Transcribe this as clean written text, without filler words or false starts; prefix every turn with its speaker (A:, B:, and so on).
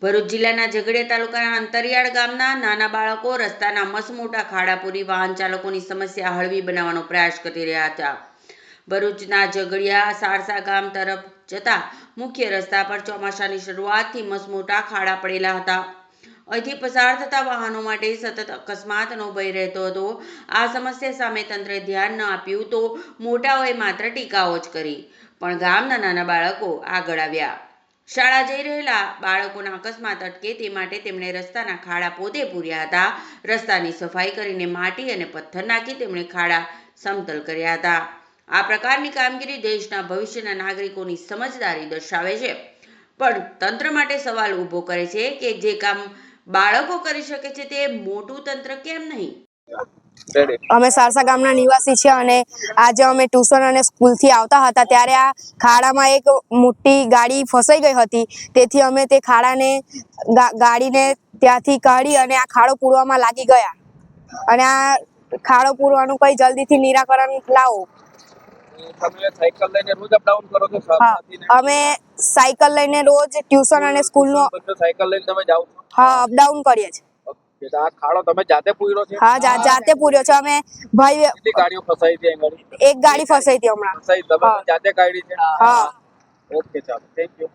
A: ભરૂચ જિલ્લાના ઝઘડિયા તાલુકાના અંતરિયાળ ગામના નાના બાળકો રસ્તાના મસમોટા ખાડા પૂરી વાહન ચાલકોની સમસ્યા હળવી બનાવવાનો પ્રયાસ કરી રહ્યા હતા। ભરૂચના ઝઘડિયા સારસા ગામ તરફ જતા મુખ્ય રસ્તા પર ચોમાસાની શરૂઆતથી મસમોટા ખાડા પડેલા હતા। અહીંથી પસાર થતા વાહનો માટે સતત અકસ્માતનો ભય રહેતો હતો। આ સમસ્યા સામે તંત્રે ધ્યાન ન આપ્યું તો મોટાઓએ માત્ર ટીકાઓ જ કરી, પણ ગામના નાના બાળકો આગળ આવ્યા। શાળા જઈ રહેલા બાળકોના અકસ્માત અટકે તે માટે તેમણે રસ્તાના ખાડા પોતે પૂર્યા હતા। રસ્તાની સફાઈ કરીને માટી અને પથ્થર નાખી તેમણે ખાડા સમતલ કર્યા હતા। આ પ્રકારની કામગીરી દેશના ભવિષ્યના નાગરિકોની સમજદારી દર્શાવે છે, પણ તંત્ર માટે સવાલ ઊભો કરે છે કે જે કામ બાળકો કરી શકે છે તે મોટું તંત્ર કેમ નહીં?
B: અમે સારસા ગામના નિવાસી છીએ અને આજે અમે ટ્યુશન અને સ્કૂલથી આવતા હતા ત્યારે આ ખાડામાં એક મોટી ગાડી ફસાઈ ગઈ હતી। તેથી અમે તે ખાડાને ગાડીને ત્યાંથી કાઢી અને આ ખાડો પૂરવામાં લાગી ગયા અને આ ખાડો પૂરવાનું કંઈ જલ્દીથી નિરાકરણ લાવો। અમે સાયકલ લઈને રોજ ટ્યુશન અને સ્કૂલનો અપડાઉન કરીએ છીએ।
C: ખાડો તમે જાતે પૂર્યો છે?
B: હા, જાતે પૂર્યો છે। અમે ભાઈ
C: કેટલી ગાડીઓ ફસાઈ હતી અહીં?
B: એક ગાડી ફસાઈ હતી હમણાં।
C: તમે જાતે કાઢી છે?
B: હા।
C: ઓકે, ચાલો, થેન્ક યુ।